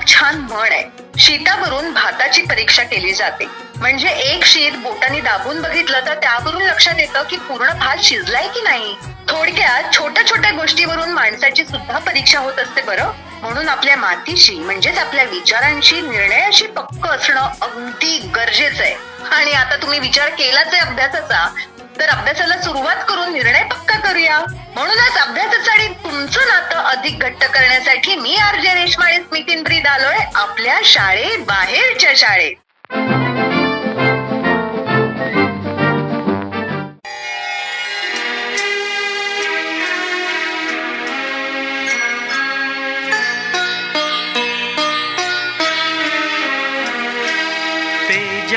छान म्हण आहे, शीतावरून भाताची परीक्षा केली जाते. म्हणजे एक शीत बोटाने दाबून बघितलं तर त्यावरून लक्षात येतं की पूर्ण भात शिजलाय की नाही. थोडक्यात छोट्या छोट्या गोष्टीवरून माणसाची सुद्धा परीक्षा होत असते बरं. म्हणून आपल्या मातीशी म्हणजेच आपल्या विचारांची, निर्णयाशी पक्क असणं अगदी गरजेचं आहे. आणि आता तुम्ही विचार केलाच आहे अभ्यासाचा, तर अभ्यासाला सुरुवात करून निर्णय पक्का करूया. म्हणूनच अभ्यासाचं आणि तुमचं नातं अधिक घट्ट करण्यासाठी मी आरजे रेश्मा आणि स्मितीन ब्रीद आलोय आपल्या शाळेबाहेरच्या शाळेत.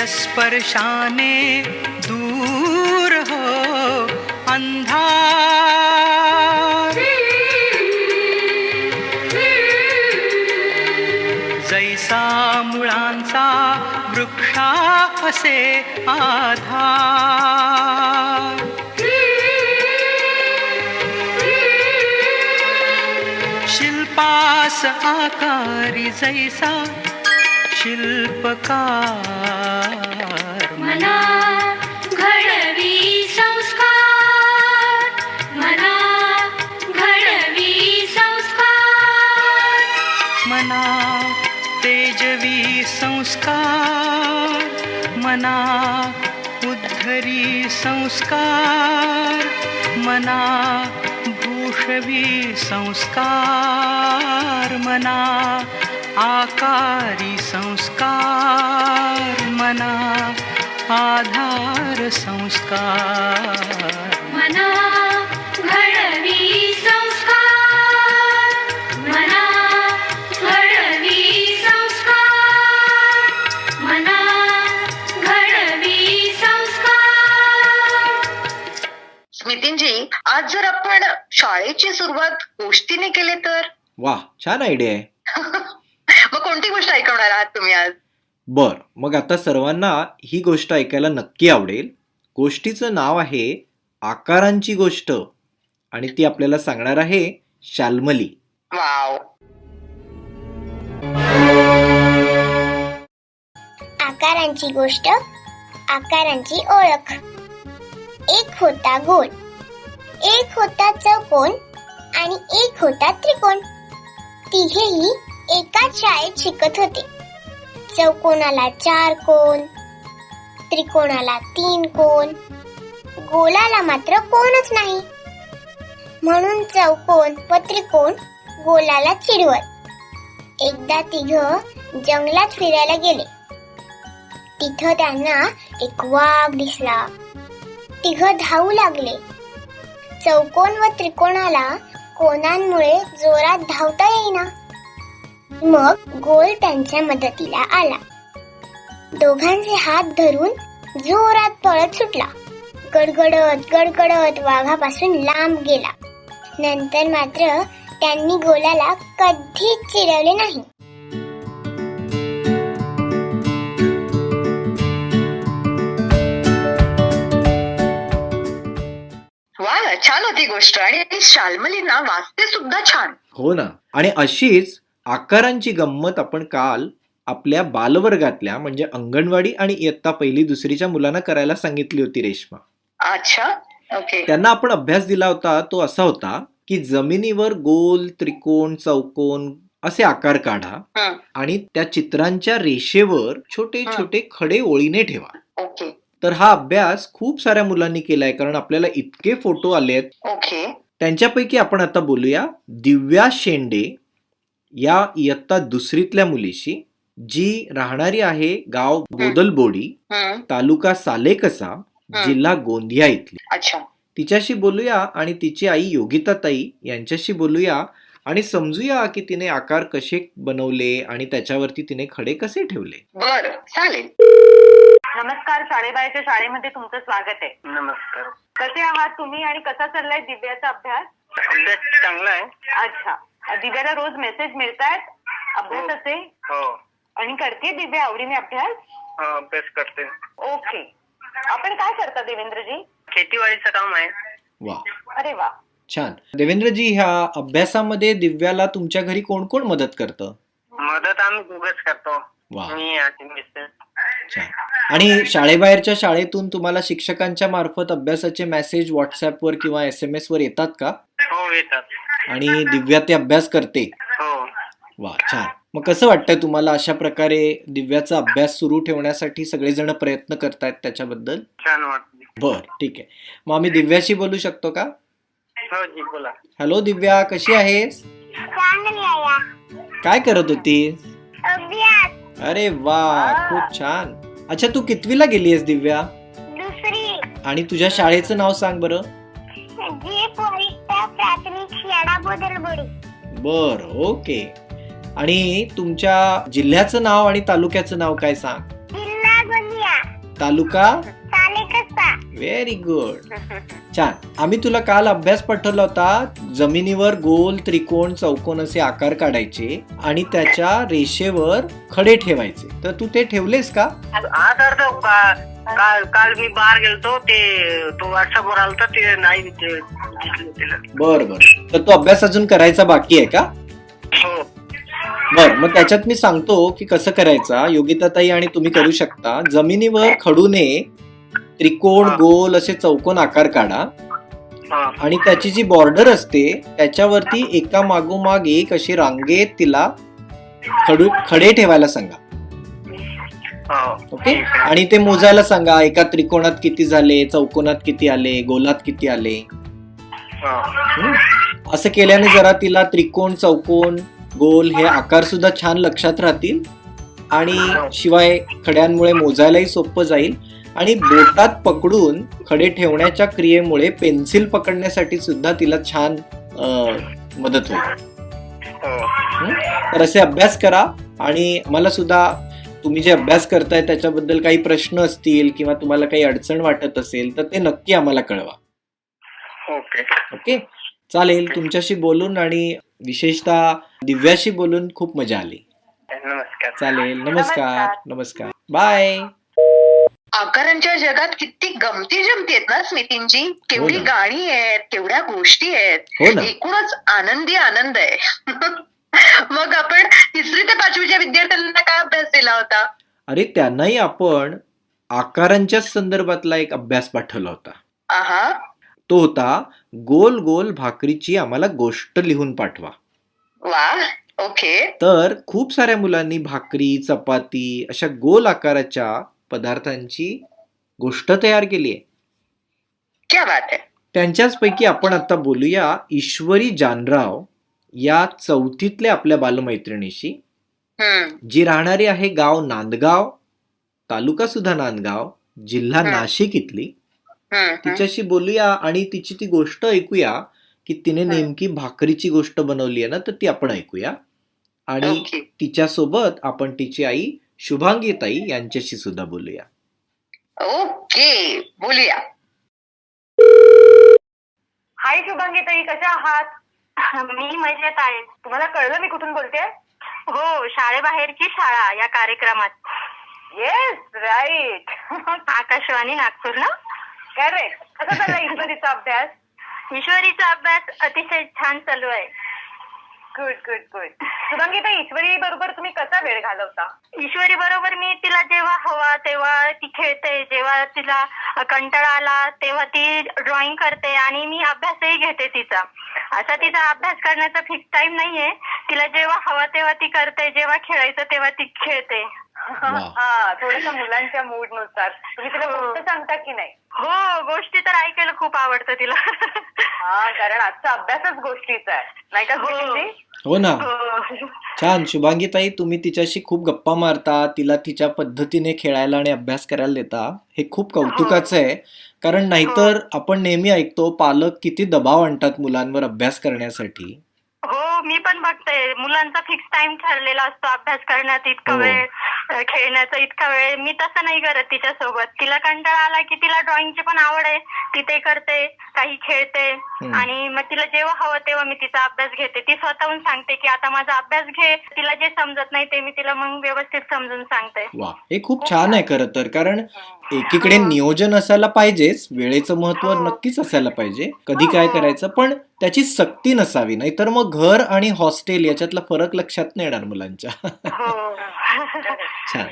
स्पर्शाने दूर हो अंधार, जैसा मुळांचा वृक्षा असे आधार, शिल्पास आकारी जैसा शिल्पकार, मना घडवी संस्कार, मना घडवी संस्कार, मना तेजवी संस्कार, मना उद्धरी संस्कार, मना भूषवी संस्कार, मना आकारी संस्कार, मना आधार संस्कार, मना घडवी संस्कार, मना घडवी संस्कार, मना घडवी संस्कार. स्मितींजी, आज जर आपण शाळेची सुरुवात गोष्टीने केली तर? वा, छान आयडिया आहे. मग कोणती गोष्ट ऐकवणार आहात तुम्ही आज? बर, मग आता सर्वांना ही गोष्ट ऐकायला नक्की आवडेल. गोष्टीचं नाव आहे आकारांची गोष्ट आणि ती आपल्याला सांगणार आहे शाल्मली. वाव. आकारांची गोष्ट, आकारांची ओळख. एक होता गोल, एक होता चौकोन आणि एक होता त्रिकोण. तिघेही एकाच शाळेत शिकत होते. चौकोनाला 4 कोण, त्रिकोणाला 3 कोण, गोलाला मात्र कोणच नाही. म्हणून चौकोन व त्रिकोण गोलाला चिडवत. एकदा तिघं जंगलात फिरायला गेले. तिथं त्यांना एक वाघ दिसला. तिघं धावू लागले. चौकोन व त्रिकोणाला कोणांमुळे जोरात धावता येईना. मग गोल त्यांच्या मदतीला आला. दोघांचे हात धरून जोरात पळत सुटला. गडगडत गडगडत वाघापासून लांब गेला. नंतर मात्र त्यांनी गोलाला कधीच चिडवले नाही. वा, छान होती गोष्ट. आणि शाल्मलीना वाचते सुद्धा छान. हो ना. आणि अशीच आकारांची गंमत आपण काल आपल्या बालवर्गातल्या म्हणजे अंगणवाडी आणि इयत्ता 1-2च्या मुलांना करायला सांगितली होती रेश्मा. अच्छा, ओके. त्यांना आपण अभ्यास दिला होता तो असा होता की जमिनीवर गोल, त्रिकोण, चौकोन असे आकार काढा आणि त्या चित्रांच्या रेषेवर छोटे छोटे खडे ओळीने ठेवा. ओके. तर हा अभ्यास खूप साऱ्या मुलांनी केलाय कारण आपल्याला इतके फोटो आलेत. ओके. त्यांच्यापैकी आपण आता बोलूया दिव्या शेंडे या इयत्ता 2रीतल्या मुलीशी, जी राहणारी आहे गाव बोदलबोडी, तालुका सालेकसा, जिल्हा गोंदिया इथली. अच्छा. तिच्याशी बोलूया आणि तिची आई योगिता ताई यांच्याशी बोलूया आणि समजूया की तिने आकार कसे बनवले आणि त्याच्यावरती तिने खडे कसे ठेवले. बर, चालेल. नमस्कार, शाळेबाहेरच्या शाळेमध्ये तुमचं स्वागत आहे. नमस्कार. कसे आहात तुम्ही आणि कसा चाललाय दिव्याचा अभ्यास? अभ्यास चांगला आहे. अच्छा. दिव्याला रोज मेसेज मिळतायत अभ्यासाचे? हो. आणि करते दिव्या आवडीने अभ्यास? हो, अभ्यास करते. ओके. आपण काय करता देवेंद्रजी? शेतीवाडीचं काम आहे. वा, अरे वा, छान. देवेंद्रजी, ह्या अभ्यासामध्ये दिव्याला तुमच्या घरी कोण कोण मदत करतं? मदत आम्ही दोघंच करतो. वा मी आणि मिस्टर. छान. आणि शाळेबाहेरच्या शाळेतून तुम्हाला शिक्षकांच्या मार्फत अभ्यासाचे मेसेज व्हॉट्सअपवर किंवा SMS वर येतात का? हो येतात. आणि दिव्या ते अभ्यास करते. हो. वा छान. मग कसं वाटतंय तुम्हाला अशा प्रकारे दिव्याचा अभ्यास सुरू ठेवण्यासाठी सगळेजण प्रयत्न करतायत त्याच्याबद्दल? छान वाटते. बर ठीक आहे. मग आम्ही दिव्याशी बोलू शकतो का? हो जी बोला. हॅलो दिव्या, कशी आहेस? चांगली आहे. काय करत होतीस? अभ्यास अरे वा खूप छान. अच्छा तू कितवीला गेलीयस दिव्या? दुसरी आणि तुझ्या शाळेचं नाव सांग बरं. जी पोरिष्ठा प्राथमिक शाळा बोदलबोडी. बर ओके. आणि तुमच्या जिल्ह्याचं नाव आणि तालुक्याचं नाव काय सांग? जिल्हा गोंदिया. तालुका? तालेकसा. Very good. छान. आम्ही तुला काल अभ्यास पाठवला होता. जमिनीवर गोल त्रिकोण चौकोन असे आकार काढायचे आणि त्याच्या रेषेवर खडे ठेवायचे. तर तू ते ठेवलेस का? हा सर तो काल मी बाहेर गेलतो ते तो व्हॉट्सअपवर आलता ते नाही दिसलं तिला. बर बर. तर तो अभ्यास अजून करायचा बाकी आहे का? हो. बर मग त्याच्यात मी सांगतो की कसं करायचा. योगिताताई आणि तुम्ही करू शकता. जमिनीवर खडूने त्रिकोण गोल असे चौकोन आकार काढा हा. आणि त्याची जी बॉर्डर असते त्याच्यावरती एका मागोमाग एक अशी रांगेत तिला खडे ठेवायला सांगा. हो. ओके. आणि ते मोजायला सांगा. एका त्रिकोणात किती झाले, चौकोनात किती आले, गोलात किती आले. हो. असं केल्याने जरा तिला त्रिकोण चौकोन गोल हे आकार सुद्धा छान लक्षात राहतील आणि शिवाय खड्यांमुळे मोजायलाही सोपं जाईल. आणि बोटात पकडून खडे ठेवण्याच्या क्रियेमुळे पेन्सिल पकडण्यासाठी सुद्धा तिला छान मदत होईल. हो. तर असे अभ्यास करा. आणि मला सुद्धा तुम्ही जे अभ्यास करताय त्याच्याबद्दल काही प्रश्न असतील किंवा तुम्हाला काही अडचण वाटत असेल तर ते नक्की आम्हाला कळवा. ओके. ओके चालेल. तुमच्याशी बोलून आणि विशेषतः दिव्याशी बोलून खूप मजा आली. नमस्कार. चालेल. नमस्कार. नमस्कार. बाय. आकारांच्या जगात किती गमती जमती आहेत ना स्मितींची. केवढी हो ना. गाणी आहेत, केवढ्या गोष्टी आहेत. हो ना. एकूणच आनंदी आनंद आहे. मग आपण 3री ते 5वीच्या विद्यार्थ्यांना काय अभ्यास दिला होता? अरे त्यांनाही आपण आकारांच्या संदर्भातला एक अभ्यास पाठवला होता. आहा. तो होता गोल गोल भाकरीची आम्हाला गोष्ट लिहून पाठवा. वा. ओके. तर खूप साऱ्या मुलांनी भाकरी चपाती अशा गोल आकाराच्या पदार्थांची गोष्ट तयार केली आहे. क्या बात आहे. त्यांच्याच पैकी आपण आता बोलूया ईश्वरी जानराव या 4थीतल्या आपल्या बालमैत्रिणीशी, जी राहणारी आहे गाव नांदगाव, तालुका सुद्धा नांदगाव, जिल्हा नाशिक इथली. तिच्याशी बोलूया आणि तिची ती गोष्ट ऐकूया की तिने नेमकी भाकरीची गोष्ट बनवली आहे ना, तर ती आपण ऐकूया. आणि ओके. तिच्यासोबत आपण तिची आई शुभांगी ताई यांच्याशी सुद्धा बोलूया. ओके बोलूया. हाय शुभांगी ताई, कशा आहात? मी मजेत आहे. तुम्हाला कळलं मी कुठून बोलते? हो, शाळेबाहेरची शाळा या कार्यक्रमात. Yes right. आकाशवाणी नागपूर ना? करेक्ट. कसा चालला ईश्वरीचा अभ्यास? ईश्वरीचा अभ्यास अतिशय छान चालू आहे. Good good good. शुभांगी ताई, ईश्वरी बरोबर तुम्ही कसा वेळ घालवता? ईश्वरी बरोबर मी तिला जेव्हा हवा तेव्हा ती खेळते, जेव्हा तिला कंटाळा आला तेव्हा ती ड्रॉइंग करते आणि मी अभ्यासही घेते तिचा. असा तिचा अभ्यास करण्याचा फिक्स टाइम नाहीये. तिला जेव्हा हवा तेव्हा ती करते, जेव्हा खेळायचं तेव्हा ती खेळते. हा, थोडस मुलांच्या मूड नुसार. तुम्ही तिला गोष्ट सांगता की नाही? हो, गोष्टी तर ऐकायला खूप आवडतं तिला. हा, कारण आजचा अभ्यासच गोष्टीचा आहे, नाही का गोष्टी? हो ना. हो. छान. शुभांगी ताई, तुम्ही तिच्याशी खूप गप्पा मारता, तिला तिच्या पद्धतीने खेळायला आणि अभ्यास करायला देता. हे खूप कौतुकाचं आहे. कारण नाहीतर आपण नेहमी ऐकतो पालक किती दबाव आणतात मुलांवर अभ्यास करण्यासाठी. हो, मी पण बघते. मुलांचा फिक्स टाइम ठरलेला असतो अभ्यास करण्यात इतका हो. वेळ, खेळण्याचा इतका वेळ. मी तसं नाही करत तिच्यासोबत. तिला कंटाळा आला की तिला ड्रॉइंगची पण आवड आहे, ती ते करते, काही खेळते आणि मग तिला जेव्हा हवं तेव्हा मी तिचा अभ्यास घेते. ती स्वतःहून सांगते की आता माझा अभ्यास घे. तिला जे समजत नाही ते मी तिला मग व्यवस्थित समजून सांगते. वा, हे खूप छान आहे खरं तर. कारण एकीकडे नियोजन असायला पाहिजेच, वेळेचं महत्व नक्कीच असायला पाहिजे, कधी काय करायचं, पण त्याची सक्ती नसावी, नाहीतर मग घर आणि हॉस्टेल याच्यातला फरक लक्षात नाही येणार मुलांच्या. हो छान.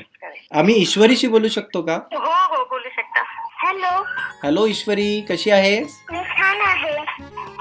आम्ही ईश्वरीशी बोलू शकतो का? हो हो बोलू शकता. हॅलो, हॅलो ईश्वरी, कशी आहेस? मी छान आहे.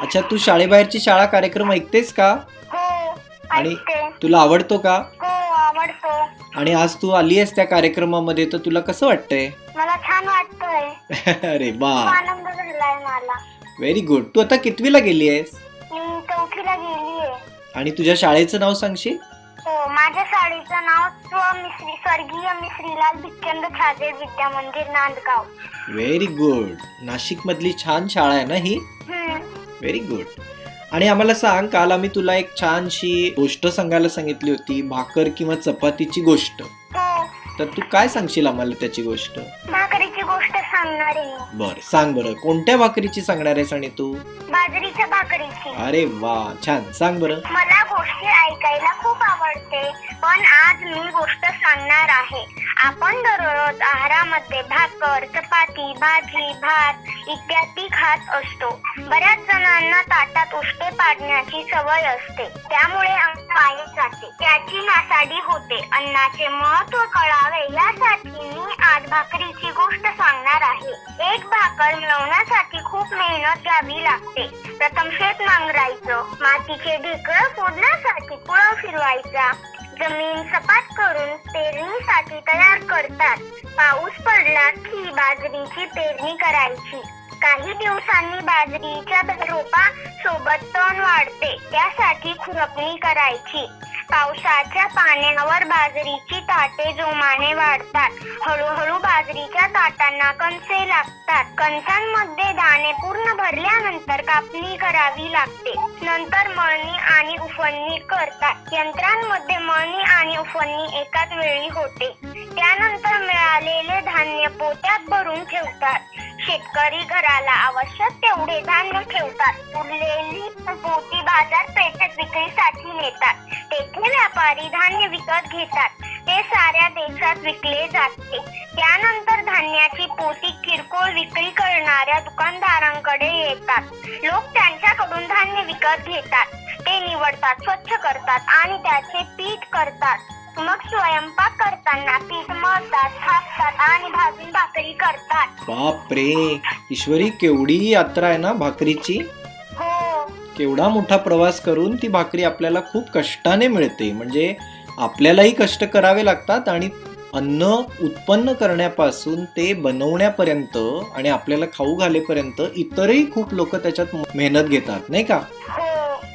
अच्छा, तू शाळेबाहेरची शाळा कार्यक्रम ऐकतेस का? हो, आणि ऐकते. तुला आवडतो का? हो, आवडतो. आणि आज तू आली आहेस त्या कार्यक्रमामध्ये, तर तुला कसं वाटतंय? मला छान वाटतंय. अरे बा, खूप आनंद झालाय मला. Very good. तू आता कितवीला गेली आहेस? मी 4थीला गेलीये. आणि तुझ्या शाळेचं नाव सांगशील? हो, माझ्या शाळेचं नाव स्वर्गीय मिश्रीलाल भिचंद छाजे विद्या मंदिर, नांदगाव. Very good. नाशिक मधली छान शाळा आहे ना ही? हम्म. Very good. आणि आम्हाला सांग, काल आम्ही तुला एक छानशी गोष्ट सांगायला सांगितली होती, भाकर किंवा चपातीची गोष्ट. हो, तर तू काय सांगशील आम्हाला त्याची गोष्ट? भाकरीची गोष्ट सांगणार आहे. बर, सांग बरं, कोणत्या भाकरीची सांगणार आहेस आणि तू? बाजरीच्या भाकरीची. अरे वा, छान, सांग बरं. मला गोष्टी ऐकायला खूप आवडते, पण आज मी गोष्ट सांगणार आहे. आपण दररोज आहारामध्ये भाकर, चपाती, भाजी, भात इत्यादी खात असतो. बऱ्याच जणांना ताटात उष्टे पाडण्याची सवय असते, त्यामुळे अन्न वाया जाते, त्याची नासाडी होते. अन्नाचे महत्त्व कळावे यासाठी मी आज भाकरीची गोष्ट सांगणार आहे. एक भाकर मिळवण्यासाठी खूप मेहनत घ्यावी लागते. प्रथम शेत नांगरायचं, मातीचे ढेकळं फोडण्यासाठी कुळा फिरवायचा, जमीन सपाट करून पेरणीसाठी तयार करतात. पाऊस पडला की बाजरीची पेरणी करायची. काही दिवसांनी बाजरीच्या रोपा सोबत तण वाढते, त्यासाठी खुरपणी करायची. पावसाच्या पाण्यावर बाजरीची ताटे जोमाने वाढतात. हळूहळू बाजरीच्या ताटांना कणसे लागतात. कणसांमध्ये दाणे पूर्ण भरल्यानंतर कापणी करावी लागते. नंतर मळणी आणि उफणणी करतात. यंत्रांमध्ये मळणी आणि उफणणी एकाच वेळी होते. त्यानंतर मिळालेले धान्य पोत्यात भरून ठेवतात. शेतकरी घराला आवश्यक तेवढे धान्य ठेवतात. उरलेली पोती बाजारपेठेत विक्रीसाठी नेतात. तेथे व्यापारी धान्य विकत घेतात. ते साऱ्या देशात विकले जाते. त्यानंतर धान्याची पोती किरकोळ विक्री करणाऱ्या दुकानदारांकडे येतात. लोक त्यांच्याकडून धान्य विकत घेतात. ते निवडतात, स्वच्छ करतात आणि त्याचे पीठ करतात. मग स्वयंपाक करताना पीठ मळतात, थापतात आणि भाजून भाकरी करतात. बापरे, ईश्वरी, केवढी यात्रा आहे ना भाकरीची. हो, केवढा मोठा प्रवास करून ती भाकरी आपल्याला खूप कष्टाने मिळते. म्हणजे आपल्यालाही कष्ट करावे लागतात आणि अन्न उत्पन्न करण्यापासून ते बनवण्यापर्यंत आणि आपल्याला खाऊ घालेपर्यंत इतरही खूप लोक त्याच्यात मेहनत घेतात, नाही का? हो.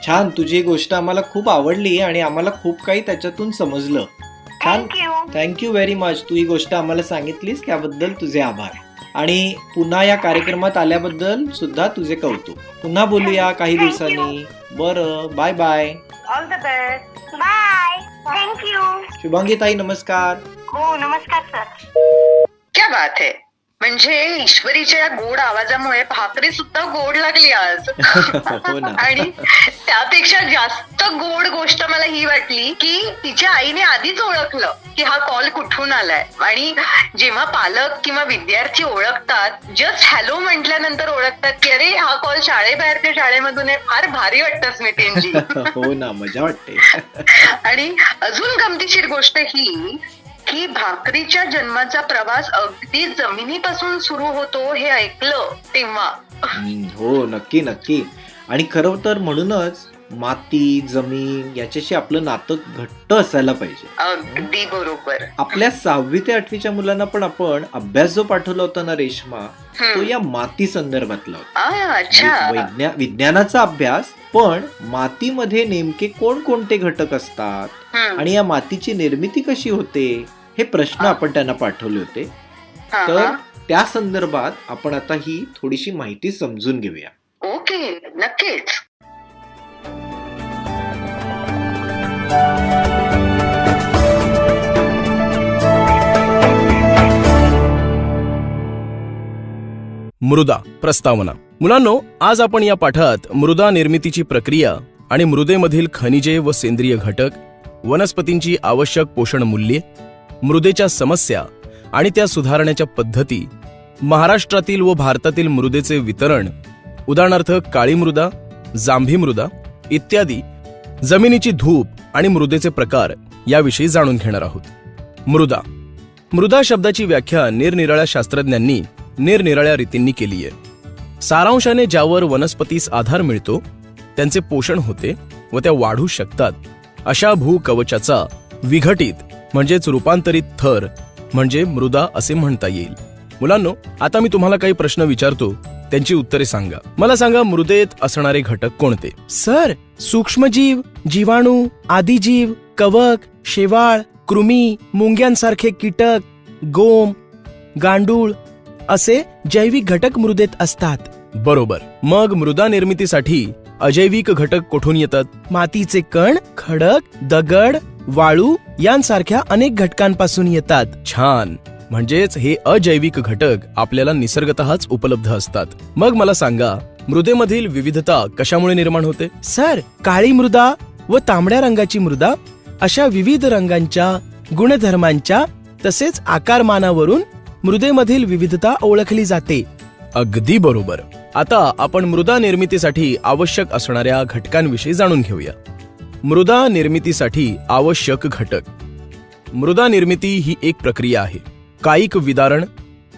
छान, तुझी ही गोष्ट आम्हाला खूप आवडली आणि आम्हाला खूप काही त्याच्यातून समजलं. छान, थँक्यू. Thank you very much. तू ही गोष्ट आम्हाला सांगितलीस त्याबद्दल तुझे आभार. आणि पुन्हा या कार्यक्रमात आल्याबद्दल सुद्धा तुझे कौतुक. पुन्हा बोलूया काही दिवसांनी. बरं, bye bye. All the best. Bye. Thank you. Shubhangi ताई, नमस्कार. हो नमस्कार सर. क्या बात है. म्हणजे ईश्वरीच्या या गोड आवाजामुळे भाकरी सुद्धा गोड लागली आज. हो ना. आणि त्यापेक्षा जास्त गोड गोष्ट मला ही वाटली की तिच्या आईने आधीच ओळखलं की हा कॉल कुठून आलाय. आणि जेव्हा पालक किंवा विद्यार्थी ओळखतात, जस्ट हॅलो म्हटल्यानंतर ओळखतात की अरे हा कॉल शाळेबाहेरच्या शाळेमधून आहे. फार भारी वाटतं स्मितींची. हो ना, मजा वाटते. आणि अजून गमतीशीर गोष्ट ही की भाकरीच्या जन्माचा प्रवास अगदी जमिनीपासून सुरू होतो हे ऐकलं तेव्हा. हो, नक्की नक्की. आणि खरं तर म्हणूनच माती, जमीन याच्याशी आपलं नातं घट्ट असायला पाहिजे. अगदी बरोबर. आपल्या 6वी ते 8वीच्या मुलांना पण आपण अभ्यास जो पाठवला होता ना रेश्मा, तो या माती संदर्भातला होता. अच्छा. विज्ञानाचा अभ्यास, पण मातीमध्ये नेमके कोणकोणते घटक असतात आणि या मातीची निर्मिती कशी होते हे प्रश्न आपण त्यांना पाठवले होते. तर त्या संदर्भात आपण आता ही थोडीशी माहिती समजून घेऊया. ओके, नक्कीच. मृदा प्रस्तावना. मुलांनो, आज आपण या पाठात मृदा निर्मितीची प्रक्रिया आणि मृदेमधील खनिजे व सेंद्रिय घटक, वनस्पतींची आवश्यक पोषण मूल्ये, मृदेच्या समस्या आणि त्या सुधारण्याच्या पद्धती, महाराष्ट्रातील व भारतातील मृदेचे वितरण, उदाहरणार्थ काळी मृदा, जांभी मृदा इत्यादी, जमिनीची धूप आणि मृदेचे प्रकार याविषयी जाणून घेणार आहोत. मृदा शब्दाची व्याख्या निरनिराळ्या शास्त्रज्ञांनी निरनिराळ्या रीतींनी केली आहे. सारांशाने ज्यावर वनस्पतीस आधार मिळतो, त्यांचे पोषण होते व त्या वाढू शकतात, अशा भूकवचाचा विघटित म्हणजेच रूपांतरित थर म्हणजे मृदा असे म्हणता येईल. मुलांनो, आता मी तुम्हाला काही प्रश्न विचारतो, त्यांची उत्तरे सांगा. मला सांगा, मृदेत असणारे घटक कोणते? सर, सूक्ष्मजीव, जीवाणू, आदिजीव, कवक, शेवाळ, कृमी, मुंग्यांसारखे कीटक, गोम, गांडूळ असे जैविक घटक मृदेत असतात. बरोबर. मग मृदा निर्मितीसाठी अजैविक घटक कुठून येतात? मातीचे कण, खडक, दगड, वाळू यांसारख्या अनेक घटकांपासून येतात. छान. म्हणजेच हे अजैविक घटक आपल्याला निसर्गतःच उपलब्ध असतात. मग मला सांगा, मृदेमधील विविधता कशामुळे निर्माण होते? सर, काळी मृदा व तांबड्या रंगाची मृदा अशा विविध रंगांच्या, गुणधर्मांच्या तसेच आकारमानावरून मृदेमधील विविधता ओळखली जाते. अगदी बरोबर. आता आपण मृदा निर्मितीसाठी आवश्यक असणाऱ्या घटकांविषयी जाणून घेऊया. मृदा निर्मितीसाठी आवश्यक घटक. मृदा निर्मिती ही एक प्रक्रिया आहे. कायिक विदारण,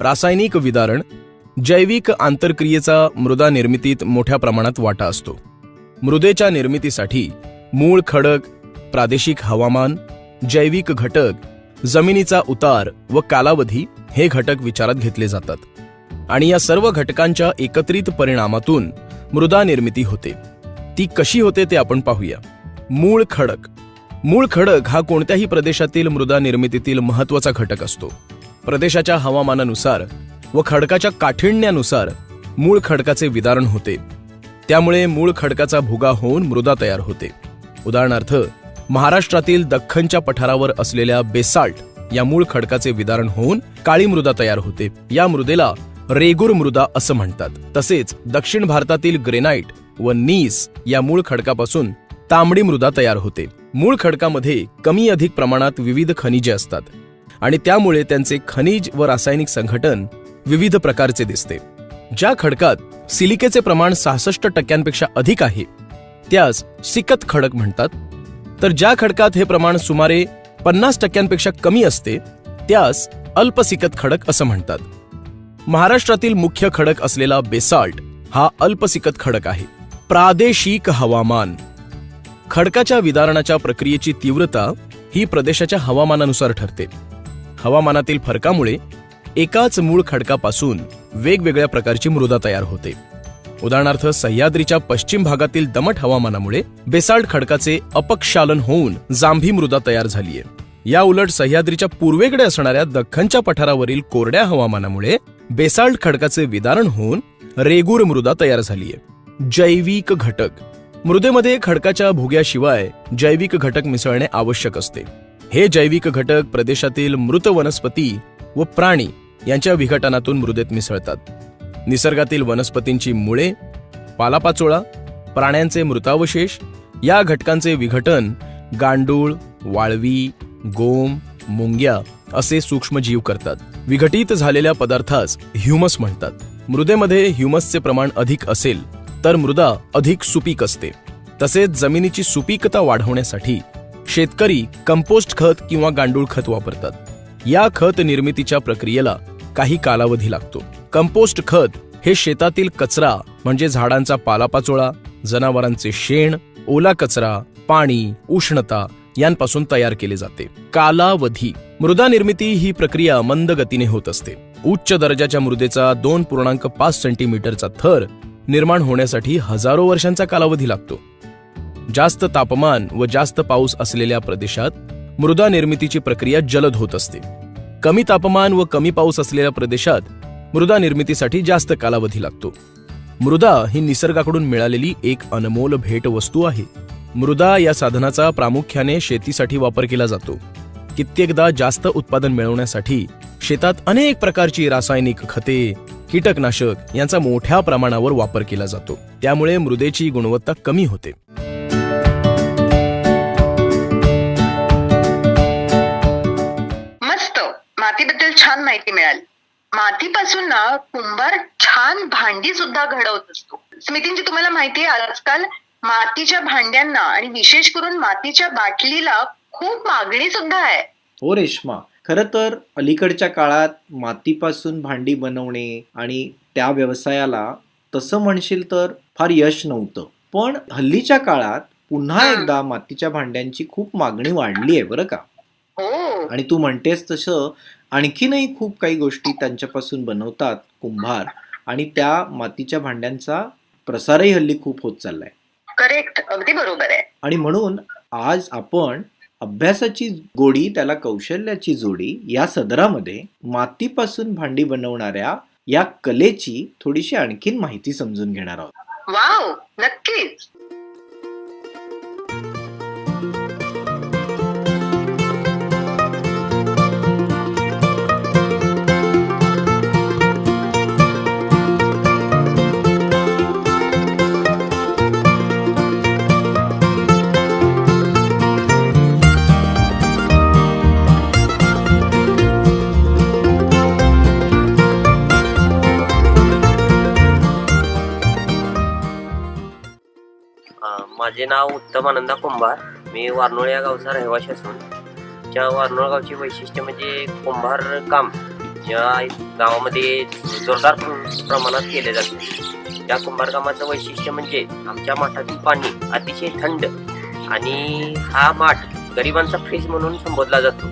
रासायनिक विदारण, जैविक आंतरक्रियेचा मृदा निर्मितीत मोठ्या प्रमाणात वाटा असतो. मृदेच्या निर्मितीसाठी मूळ खडक, प्रादेशिक हवामान, जैविक घटक, जमिनीचा उतार व कालावधी हे घटक विचारात घेतले जातात आणि या सर्व घटकांच्या एकत्रित परिणामातून मृदा निर्मिती होते. ती कशी होते ते आपण पाहूया. मूळ खडक. मूळ खडक हा कोणत्याही प्रदेशातील मृदा निर्मितीतील महत्त्वाचा घटक असतो. प्रदेशाच्या हवामानानुसार व खडकाच्या काठिण्यानुसार मूळ खडकाचे विदारण होते. त्यामुळे मूळ खडकाचा भुगा होऊन मृदा तयार होते. उदाहरणार्थ, महाराष्ट्रातील दख्खनच्या पठारावर असलेल्या बेसाल्ट या मूळ खडकाचे विदारण होऊन काळी मृदा तयार होते. या मृदेला रेगूर मृदा असं म्हणतात. तसेच दक्षिण भारतातील ग्रेनाइट व नीस या मूळ खडकापासून तांबडी मृदा तयार होते. मूळ खडकामध्ये कमी अधिक प्रमाणात विविध खनिजे असतात आणि त्यामुळे त्यांचे खनिज व रासायनिक संघटन विविध प्रकारचे दिसते. ज्या खडकात सिलिकेचे प्रमाण 66% अधिक आहे त्यास सिकत खडक म्हणतात, तर ज्या खडकात हे प्रमाण सुमारे 50% कमी असते त्यास अल्पसिकत खडक असं म्हणतात. महाराष्ट्रातील मुख्य खडक असलेला बेसाल्ट हा अल्पसिकत खडक आहे. प्रादेशिक हवामान. खडकाच्या विदारणाच्या प्रक्रियेची तीव्रता ही प्रदेशाच्या हवामानानुसार ठरते. हवामानातील फरकामुळे एकाच मूळ खडकापासून वेगवेगळ्या प्रकारची मृदा तयार होते. उदाहरणार्थ, सह्याद्रीच्या पश्चिम भागातील दमट हवामानामुळे बेसाल्ट खडकाचे अपक्षालन होऊन जांभी मृदा तयार झालीय. या उलट सह्याद्रीच्या पूर्वेकडे असणाऱ्या दख्खनच्या पठारावरील कोरड्या हवामानामुळे बेसाल्ट खडकाचे विदारण होऊन रेगूर मृदा तयार झालीय. जैविक घटक. मृदेमध्ये खडकाच्या भुग्याशिवाय जैविक घटक मिसळणे आवश्यक असते. हे जैविक घटक प्रदेशातील मृत वनस्पती व प्राणी यांच्या विघटनातून मृदेत मिसळतात. निसर्गातील वनस्पतींची मुळे, पालापाचोळा, प्राण्यांचे मृतावशेष या घटकांचे विघटन गांडूळ, वाळवी, गोम, मुंग्या असे सूक्ष्मजीव करतात. विघटित झालेल्या पदार्थास ह्युमस म्हणतात. मृदेमध्ये ह्युमसचे प्रमाण अधिक असेल तर मृदा अधिक सुपीक असते. तसेच जमिनीची सुपीकता वाढवण्यासाठी शेतकरी कंपोस्ट खत किंवा गांडूळ खत वापरतात. या खत निर्मितीच्या प्रक्रियेला काही कालावधी लागतो. कंपोस्ट खत हे शेतातील कचरा म्हणजे झाडांचा पालापाचोळा, जनावरांचे शेण, ओला कचरा, पाणी, उष्णता यांपासून तयार केले जाते. कालावधी. मृदा निर्मिती ही प्रक्रिया मंद गतीने होत असते. उच्च दर्जाच्या मृदेचा 2.5 सेंटीमीटरचा थर निर्माण होण्यासाठी हजारो वर्षांचा कालावधी लागतो. जास्त तापमान व जास्त पाऊस असलेल्या प्रदेशात मृदा निर्मितीची प्रक्रिया जलद होत असते. कमी तापमान व कमी पाऊस असलेल्या प्रदेशात मृदा निर्मितीसाठी जास्त कालावधी लागतो. मृदा ही निसर्गाकडून मिळालेली एक अनमोल भेटवस्तू आहे. मृदा या साधनाचा प्रामुख्याने शेतीसाठी वापर केला जातो. कित्येकदा जास्त उत्पादन मिळवण्यासाठी शेतात अनेक प्रकारची रासायनिक खते, कीटकनाशक यांचा मोठ्या प्रमाणावर वापर केला जातो. त्यामुळे मृदेची गुणवत्ता कमी होते. मस्त. मातीबद्दल छान माहिती मिळाली. मातीपासून ना कुंभार छान भांडी सुद्धा घडवत असतो. स्मितींची तुम्हाला माहितीये आजकाल मातीच्या भांड्यांना आणि विशेष करून मातीच्या बाटलीला खूप मागणी सुद्धा आहे. हो रेश्मा, खरं तर अलीकडच्या काळात मातीपासून भांडी बनवणे आणि त्या व्यवसायाला तसं म्हणशील तर फार यश नव्हतं. पण हल्लीच्या काळात पुन्हा एकदा मातीच्या भांड्यांची खूप मागणी वाढली आहे बरं का. हो, आणि तू म्हणतेस तसं आणखीनही खूप काही गोष्टी त्यांच्यापासून बनवतात कुंभार, आणि त्या मातीच्या भांड्यांचा प्रसारही हल्ली खूप होत चाललाय. करेक्ट, अगदी बरोबर आहे. आणि म्हणून आज आपण अभ्यासाची गोडी त्याला कौशल्याची जोडी या सदरामध्ये मातीपासून भांडी बनवणाऱ्या या कलेची थोडीशी आणखीन माहिती समजून घेणार आहोत. वाव, नक्कीच. माझे नाव उत्तम आनंदा कुंभार. मी वारनोळ या गावचा रहिवासी असून त्या वारनोळ गावचे वैशिष्ट्य म्हणजे कुंभार काम या गावामध्ये जोरदार प्रमाणात केले जाते. त्या कुंभार कामाचं वैशिष्ट्य म्हणजे आमच्या माठातील पाणी अतिशय थंड आणि हा माठ गरिबांचा फ्रीज म्हणून संबोधला जातो.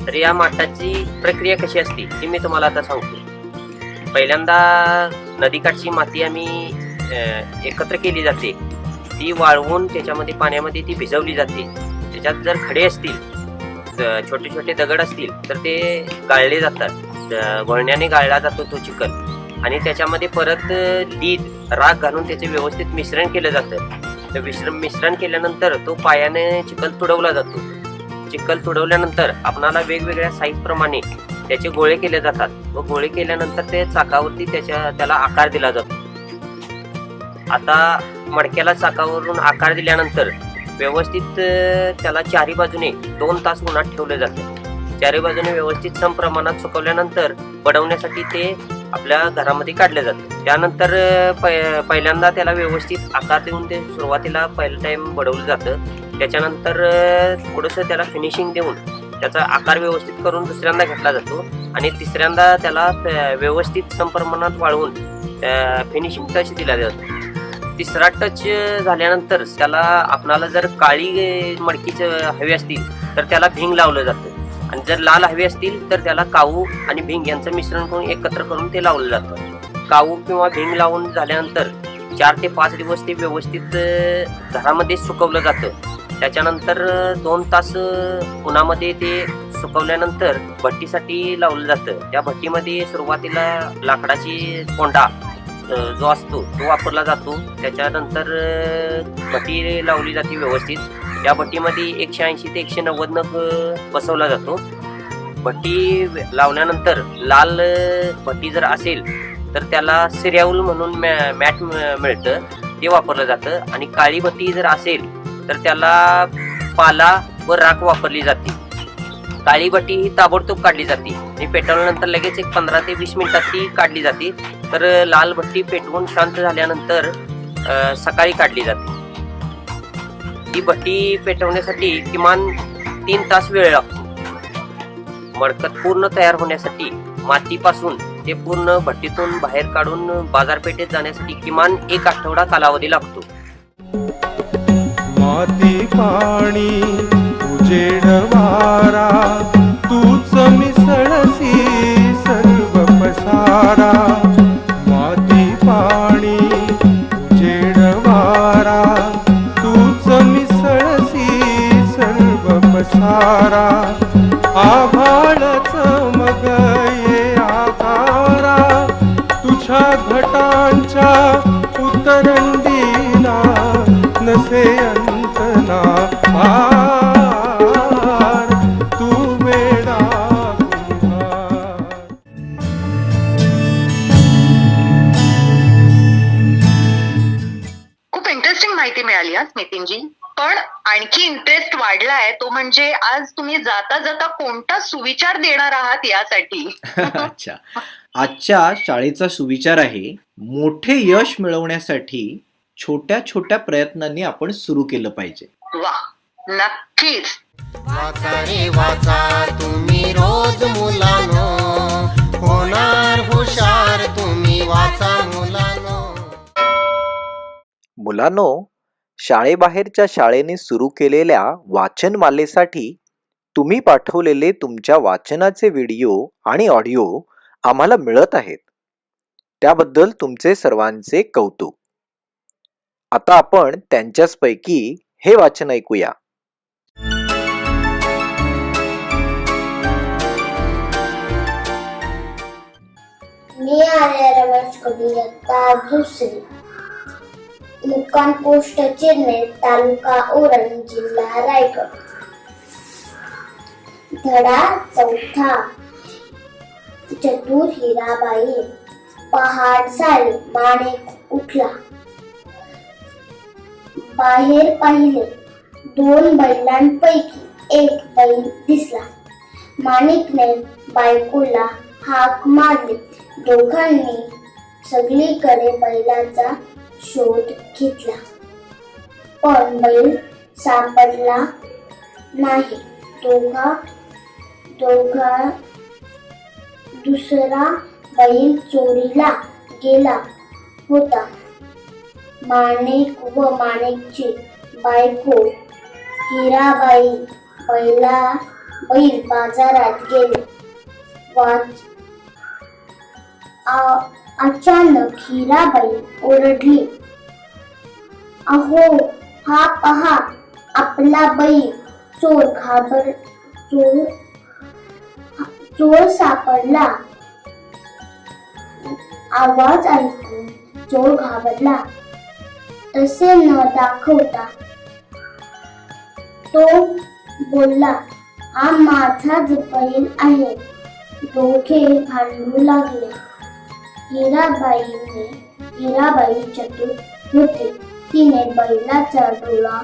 तर या माठाची प्रक्रिया कशी असते ती मी तुम्हाला आता सांगतो. पहिल्यांदा नदीकाठची माती आम्ही एकत्र केली जाते. ती वाळवून त्याच्यामध्ये पाण्यामध्ये ती भिजवली जाते. त्याच्यात जर खडे असतील, छोटे छोटे दगड असतील तर ते गाळले जातात. घोळण्याने गाळला जातो तो चिखल आणि त्याच्यामध्ये परत लीद राख घालून त्याचे व्यवस्थित मिश्रण केलं जातं. तर मिश्रण केल्यानंतर तो पायाने चिखल तुडवला जातो. चिखल तुडवल्यानंतर आपणाला वेगवेगळ्या साईज प्रमाणे त्याचे गोळे केले जातात व गोळे केल्यानंतर ते चाकावरती त्याला आकार दिला जातो. आता मडक्याला चाकावरून आकार दिल्यानंतर व्यवस्थित त्याला चारी बाजूने 2 तास उन्हात ठेवले जाते. चारी बाजूने व्यवस्थित सम प्रमाणात सुकवल्यानंतर बडवण्यासाठी ते आपल्या घरामध्ये काढले जाते. त्यानंतर पहिल्यांदा त्याला व्यवस्थित आकार देऊन ते सुरुवातीला पहिला टाइम बडवलं जातं. त्याच्यानंतर थोडंसं त्याला फिनिशिंग देऊन त्याचा आकार व्यवस्थित करून दुसऱ्यांदा घेतला जातो आणि तिसऱ्यांदा त्याला व्यवस्थित सम प्रमाणात वाळवून फिनिशिंग टच दिला जातो. तिसरा टच झाल्यानंतर त्याला आपणाला जर काळी मडकीच हवी असतील तर त्याला भिंग लावलं जातं आणि जर लाल हवी असतील तर त्याला काऊ आणि भिंग यांचं मिश्रण करून एकत्र करून ते लावलं जातं. काऊ किंवा भिंग लावून झाल्यानंतर 4 ते 5 दिवस ते व्यवस्थित घरामध्ये सुकवलं जातं. त्याच्यानंतर 2 तास उन्हामध्ये ते सुकवल्यानंतर भट्टीसाठी लावलं जातं. त्या भट्टीमध्ये सुरुवातीला लाकडाची कोंडा जो असतो तो वापरला जातो. त्याच्यानंतर भट्टी लावली जाते व्यवस्थित. या भट्टीमध्ये 180 ते 190 नग बसवला जातो. भट्टी लावल्यानंतर लाल भट्टी जर असेल तर त्याला सिरियाऊल म्हणून मॅट मिळतं, ते वापरलं जातं. आणि काळी भट्टी जर असेल तर त्याला पाला व राख वापरली जाते. काळी भट्टी ही ताबडतोब काढली जाते आणि पेटवल्यानंतर लगेच 15 ते 20 मिनिटात ती काढली जाते. तर लाल भट्टी पेटवून शांत झाल्यानंतर सकाळी काढली जाते. ती भट्टी पेटवण्यासाठी किमान 3 तास वेळ लागतो. मडकत पूर्ण तयार होण्यासाठी मातीपासून ते पूर्ण भट्टीतून बाहेर काढून बाजारपेठेत जाण्यासाठी किमान 1 आठवडा कालावधी लागतो. माती पाणी उजेड वारा तूच मिसळसी सर्व पसारा. माती पाणी उजेड वारा तूच मिसळसी सर्व पसारा. आभाळच मग ये आकारा तुझ्या घटांच्या उतरंडीला नसे अंतना. तू वेडा खूप इंटरेस्टिंग माहिती मिळाली हा नितीनजी. पण आणखी इंटरेस्ट वाढलाय तो म्हणजे आज तुम्ही जाता जाता कोणता सुविचार देणार आहात यासाठी. अच्छा, आजच्या शाळेचा सुविचार आहे, मोठे यश मिळवण्यासाठी छोट्या छोट्या प्रयत्नांनी आपण सुरू केलं पाहिजे. वा, नक्कीच. वाचा रे वाचा तुम्ही रोज मुलांनो, होणार हुशार तुम्ही वाचा मुलांनो. मुलांनो, शाळेबाहेरच्या शाळेने सुरू केलेल्या वाचनमालेसाठी तुम्ही पाठवलेले तुमच्या वाचनाचे व्हिडिओ आणि ऑडिओ आम्हाला मिळत आहेत. त्याबद्दल तुमचे सर्वांचे कौतुक. आता आपण त्यांच्याचपैकी हे वाचन ऐकूया. मी आर्या रमेश कवी, इयत्ता दुसरी, मुक्काम पोस्ट चिरणे, तालुका ओरण, जिल्हा रायगड. धडा चौथा. चतुर हिराबाई. पहाट झाली, माणिक उठला. बाहेर पाहिले, 2 बैलांपैकी एक बैल दिसला. माणिकने बायकोला हाक मारली. दोघांनी सगळीकडे बैलाचा शोध घेतला, पण बैल सापडला नाही. दुसरा बैल चोरीला गेला होता. माणिक व माणिकची बायको हिराबाई बैल बाजारात गेले. अचानक हिराबाई ओरडली, अहो, हा पहा, आपला बैल. चोर सापडला. आवाज ऐकून चोर घाबरला. तसे न दाखवता तो बोलला, हा माझाच बैल आहे. दोघे भांडू लागले. हिराबाई चतुर होती. तिने बैलाचा डोळा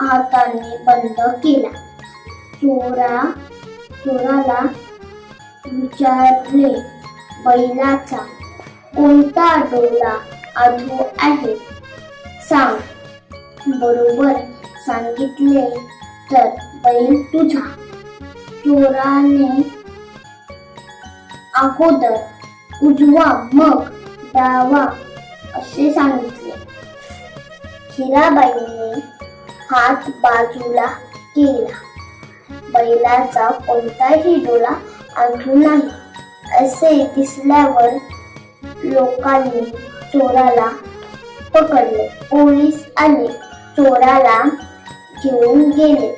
हाताने बंद केला. चोराला विचारले, बैलाचा कोणता डोळा अधू आहे, सांग. बरोबर सांगितले तर बैल तुझा. चोराने अगोदर उजवा मग डावा असे सांगितले. हिराबाईने हात बाजूला केला. बैलाचा कोणताही डोळा आढळू नाही असे दिसल्यावर लोकांनी चोराला पकडले. पोलीस आले. चोराला घेऊन गेले.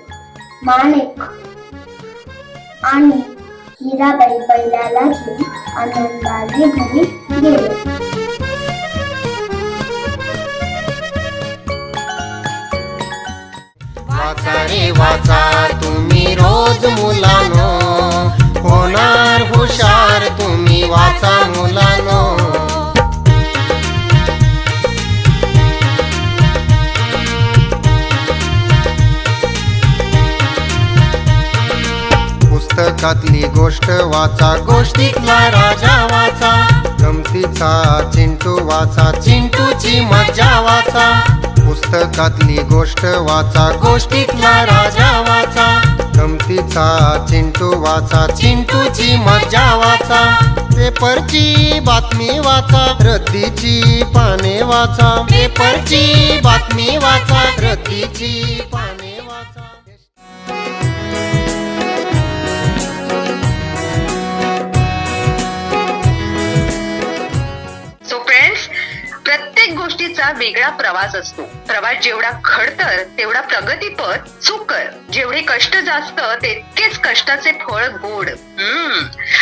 माणिक आणि हिराबाई बैलाला घेऊन आनंदाने घरी गेले. वाचा रे वाचा तुम्ही रोज मुलांनो, होणार हुशार तुम्ही वाचा मुलांनो. पुस्तकातली गोष्ट वाचा, गोष्टीतला राजा वाचा. गमतीचा चिंटू वाचा, चिंटूची मज्जा वाचा. पुस्तकातली गोष्ट वाचा, गोष्टीतला राजा वाचा. गमतीचा चिंटू वाचा, चिंटूची मज्जा वाचा. पेपरची बातमी वाचा, रद्दीची पाने वाचा. पेपरची बातमी वाचा, रद्दीची पाने वाचा. सो फ्रेंड्स, प्रत्येक गोष्टीचा वेगळा प्रवास असतो. प्रवास जेवढा खडतर तेवढा प्रगतीपथ सुकर. जेवढे कष्ट जास्त तितकेच कष्टाचे फळ गोड.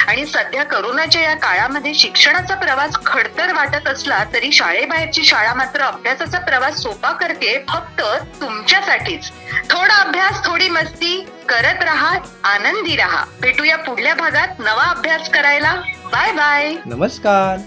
आणि सध्या करोनाच्या या काळामध्ये शिक्षणाचा प्रवास खडतर वाटत असला तरी शाळेबाहेरची शाळा मात्र अभ्यासाचा प्रवास सोपा करते, फक्त तुमच्यासाठीच. थोडा अभ्यास, थोडी मस्ती करत राहा, आनंदी राहा. भेटूया पुढल्या भागात नवा अभ्यास करायला. Bye bye. नमस्कार.